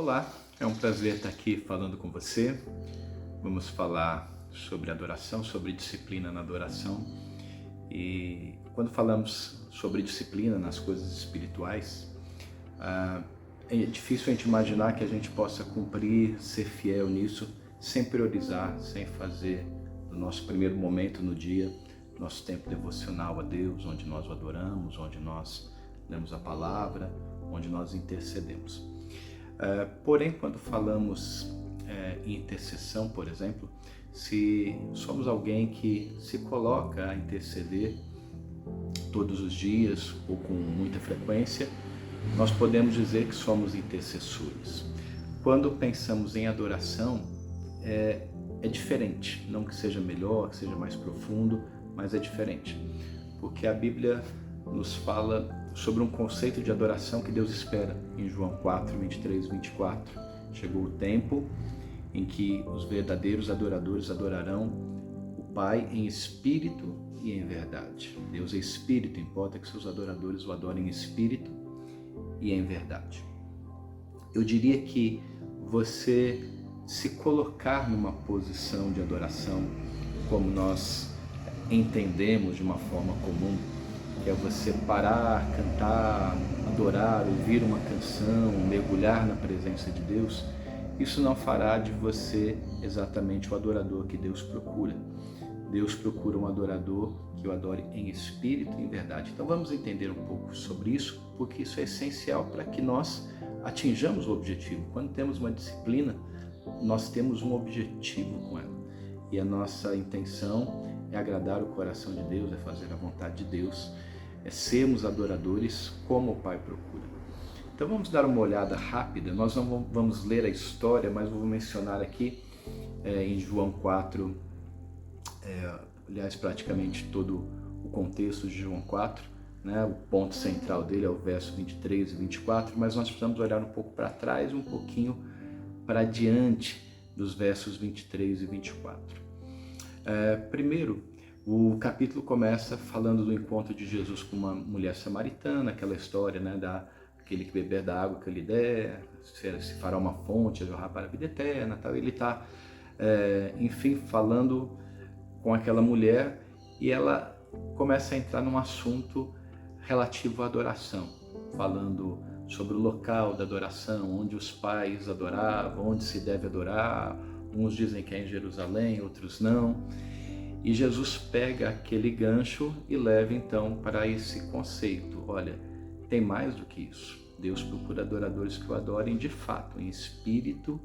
Olá, é um prazer estar aqui falando com você. Vamos falar sobre adoração, sobre disciplina na adoração. E quando falamos sobre disciplina nas coisas espirituais, é difícil a gente imaginar que a gente possa cumprir, ser fiel nisso, sem priorizar, sem fazer no nosso primeiro momento no dia, nosso tempo devocional a Deus, onde nós o adoramos, onde nós lemos a palavra, onde nós intercedemos. Porém, quando falamos em intercessão, por exemplo, se somos alguém que se coloca a interceder todos os dias ou com muita frequência, nós podemos dizer que somos intercessores. Quando pensamos em adoração, é diferente, não que seja melhor, que seja mais profundo, mas é diferente, porque a Bíblia nos fala sobre um conceito de adoração que Deus espera. Em João 4, 23 e 24, chegou o tempo em que os verdadeiros adoradores adorarão o Pai em espírito e em verdade. Deus é espírito, importa que seus adoradores o adorem em espírito e em verdade. Eu diria que você se colocar numa posição de adoração, como nós entendemos de uma forma comum, que é você parar, cantar, adorar, ouvir uma canção, mergulhar na presença de Deus, isso não fará de você exatamente o adorador que Deus procura. Deus procura um adorador que o adore em espírito e em verdade. Então vamos entender um pouco sobre isso, porque isso é essencial para que nós atinjamos o objetivo. Quando temos uma disciplina, nós temos um objetivo com ela. E a nossa intenção é agradar o coração de Deus, é fazer a vontade de Deus, é sermos adoradores como o Pai procura. Então vamos dar uma olhada rápida, nós não vamos ler a história, mas vou mencionar aqui em João 4, aliás praticamente todo o contexto de João 4, né? O ponto central dele é o verso 23 e 24, mas nós precisamos olhar um pouco para trás, um pouquinho para diante dos versos 23 e 24. Primeiro, o capítulo começa falando do encontro de Jesus com uma mulher samaritana, aquela história, né, daquele que beber da água que eu lhe der, se fará uma fonte, jorrar para a vida eterna, tal. Ele está, enfim, falando com aquela mulher e ela começa a entrar num assunto relativo à adoração, falando sobre o local da adoração, onde os pais adoravam, onde se deve adorar. Uns dizem que é em Jerusalém, outros não. E Jesus pega aquele gancho e leva então para esse conceito. Olha, tem mais do que isso. Deus procura adoradores que o adorem de fato, em espírito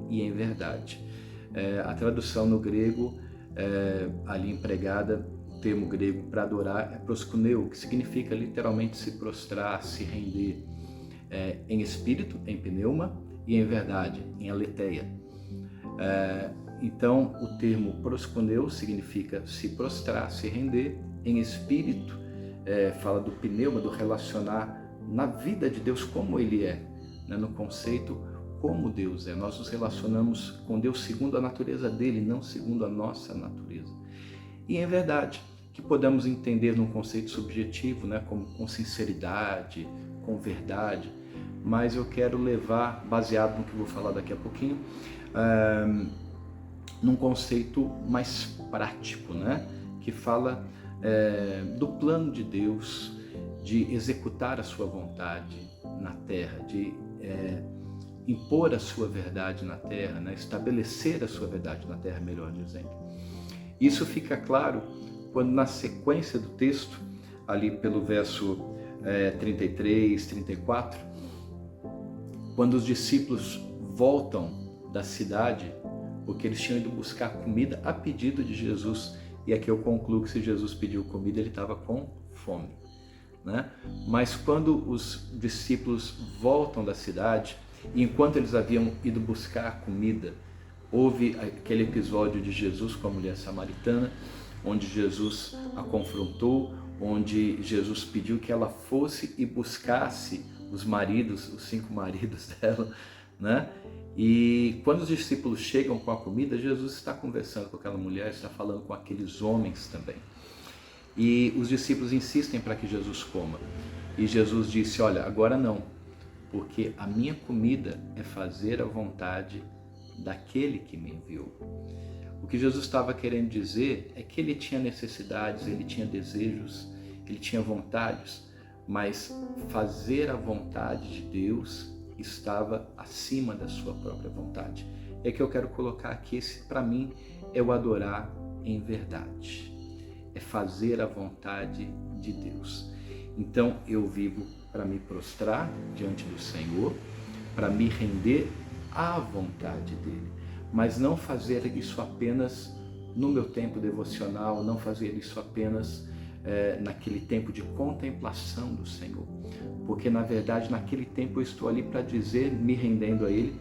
e em verdade. A tradução no grego, ali empregada, o termo grego para adorar é proskuneo, que significa literalmente se prostrar, se render, em espírito, em pneuma, e em verdade, em aletheia. Então, o termo proskuneo significa se prostrar, se render, em espírito, fala do pneuma, do relacionar na vida de Deus como Ele é, né? No conceito como Deus é. Nós nos relacionamos com Deus segundo a natureza dEle, não segundo a nossa natureza. E em verdade, que podemos entender num conceito subjetivo, né? Como com sinceridade, com verdade, mas eu quero levar, baseado no que vou falar daqui a pouquinho, num conceito mais prático, né? Que fala do plano de Deus de executar a sua vontade na terra, de impor a sua verdade na terra, né? Estabelecer a sua verdade na terra, melhor dizendo. Isso fica claro quando na sequência do texto, ali pelo verso 33, 34, quando os discípulos voltam da cidade, porque eles tinham ido buscar comida a pedido de Jesus. E aqui eu concluo que se Jesus pediu comida, ele estava com fome, né? Mas quando os discípulos voltam da cidade, e enquanto eles haviam ido buscar comida, houve aquele episódio de Jesus com a mulher samaritana, onde Jesus a confrontou, onde Jesus pediu que ela fosse e buscasse os maridos, os 5 maridos dela, né? E quando os discípulos chegam com a comida, Jesus está conversando com aquela mulher, está falando com aqueles homens também. E os discípulos insistem para que Jesus coma. E Jesus disse, olha, agora não, porque a minha comida é fazer a vontade daquele que me enviou. O que Jesus estava querendo dizer é que ele tinha necessidades, ele tinha desejos, ele tinha vontades, mas fazer a vontade de Deus estava acima da sua própria vontade. É que eu quero colocar aqui, esse para mim é o adorar em verdade, é fazer a vontade de Deus. Então eu vivo para me prostrar diante do Senhor, para me render à vontade dele, mas não fazer isso apenas no meu tempo devocional, não fazer isso apenas naquele tempo de contemplação do Senhor, porque na verdade naquele tempo eu estou ali para dizer, me rendendo a Ele,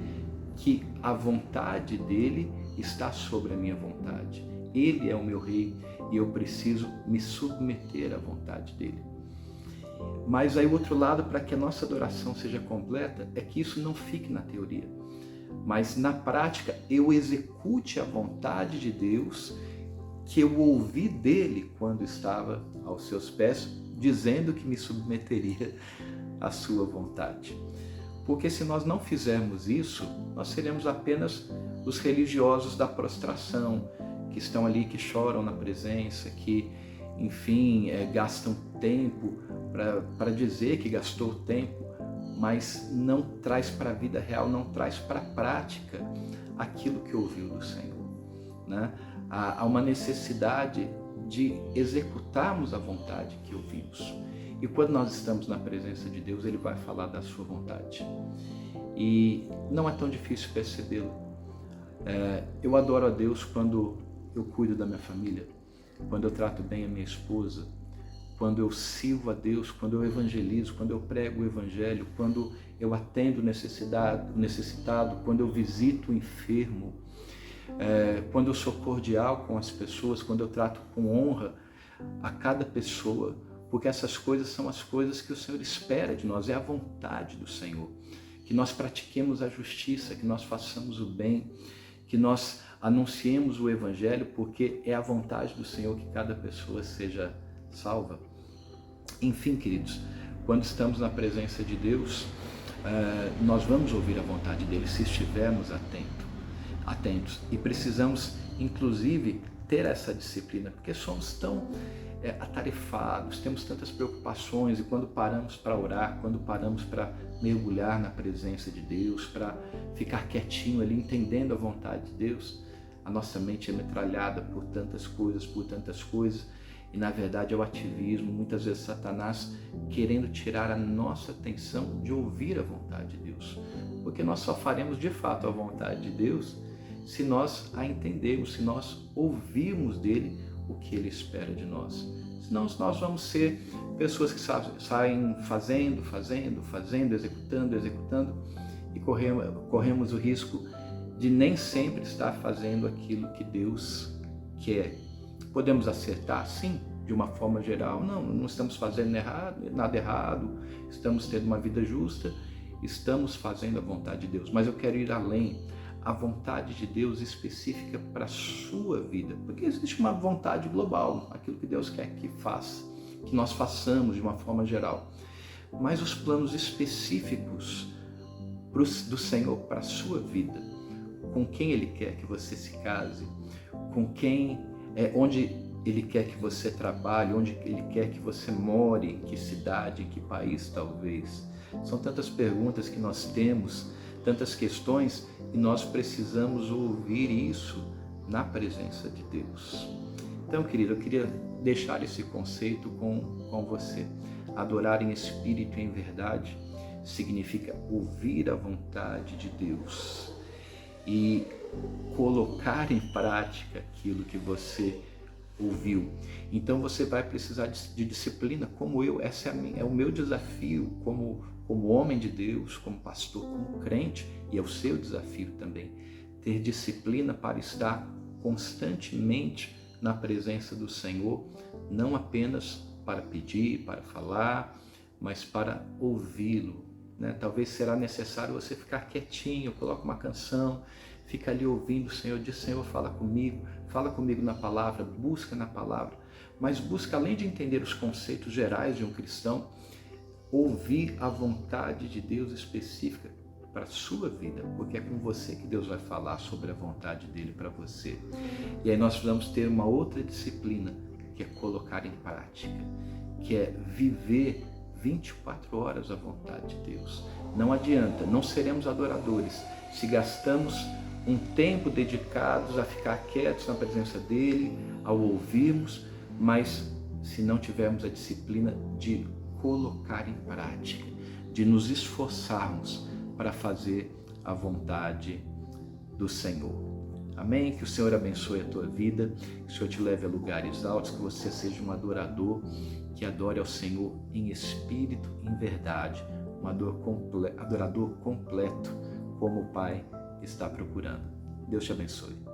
que a vontade dele está sobre a minha vontade. Ele é o meu rei e eu preciso me submeter à vontade dele. Mas aí o outro lado, para que a nossa adoração seja completa, é que isso não fique na teoria, mas na prática eu execute a vontade de Deus que eu ouvi dele quando estava aos seus pés, dizendo que me submeteria à sua vontade. Porque se nós não fizermos isso, nós seremos apenas os religiosos da prostração, que estão ali, que choram na presença, que, enfim, gastam tempo para dizer que gastou tempo, mas não traz para a vida real, não traz para a prática aquilo que ouviu do Senhor, né? Há uma necessidade de executarmos a vontade que ouvimos. E quando nós estamos na presença de Deus, Ele vai falar da sua vontade. E não é tão difícil percebê-lo. Eu adoro a Deus quando eu cuido da minha família, quando eu trato bem a minha esposa, quando eu sirvo a Deus, quando eu evangelizo, quando eu prego o Evangelho, quando eu atendo o necessitado, quando eu visito o enfermo, quando eu sou cordial com as pessoas, quando eu trato com honra a cada pessoa, porque essas coisas são as coisas que o Senhor espera de nós, é a vontade do Senhor, que nós pratiquemos a justiça, que nós façamos o bem, que nós anunciemos o Evangelho, porque é a vontade do Senhor que cada pessoa seja salva. Enfim, queridos, quando estamos na presença de Deus, nós vamos ouvir a vontade dele se estivermos atentos, e precisamos inclusive ter essa disciplina, porque somos tão atarefados, temos tantas preocupações, e quando paramos para orar, quando paramos para mergulhar na presença de Deus, para ficar quietinho ali entendendo a vontade de Deus, a nossa mente é metralhada por tantas coisas, e na verdade é o ativismo, muitas vezes Satanás querendo tirar a nossa atenção de ouvir a vontade de Deus, porque nós só faremos de fato a vontade de Deus se nós a entendermos, se nós ouvirmos dele o que ele espera de nós. Senão nós vamos ser pessoas que saem fazendo, executando, e corremos o risco de nem sempre estar fazendo aquilo que Deus quer. Podemos acertar? Sim, de uma forma geral. Não estamos fazendo nada errado, estamos tendo uma vida justa, estamos fazendo a vontade de Deus. Mas eu quero ir além, a vontade de Deus específica para a sua vida, porque existe uma vontade global, aquilo que Deus quer que faça, que nós façamos de uma forma geral. Mas os planos específicos do Senhor para a sua vida, com quem Ele quer que você se case, onde Ele quer que você trabalhe, onde Ele quer que você more, em que cidade, em que país talvez. São tantas perguntas que nós temos, tantas questões, e nós precisamos ouvir isso na presença de Deus. Então, querido, eu queria deixar esse conceito com você. Adorar em espírito e em verdade significa ouvir a vontade de Deus e colocar em prática aquilo que você ouviu. Então você vai precisar de disciplina, como eu. Esse é o meu desafio como homem de Deus, como pastor, como crente, e é o seu desafio também, ter disciplina para estar constantemente na presença do Senhor, não apenas para pedir, para falar, mas para ouvi-lo, né? Talvez será necessário você ficar quietinho, coloca uma canção, fica ali ouvindo o Senhor, diz: Senhor, fala comigo na palavra, busca na palavra, mas busca, além de entender os conceitos gerais de um cristão, ouvir a vontade de Deus específica para a sua vida, porque é com você que Deus vai falar sobre a vontade dele para você. E aí nós vamos ter uma outra disciplina, que é colocar em prática, que é viver 24 horas a vontade de Deus. Não adianta, não seremos adoradores se gastamos um tempo dedicados a ficar quietos na presença dele, ao ouvirmos, mas se não tivermos a disciplina de colocar em prática, de nos esforçarmos para fazer a vontade do Senhor. Amém? Que o Senhor abençoe a tua vida, que o Senhor te leve a lugares altos, que você seja um adorador, que adore ao Senhor em espírito e em verdade, um adorador completo, como o Pai está procurando. Deus te abençoe.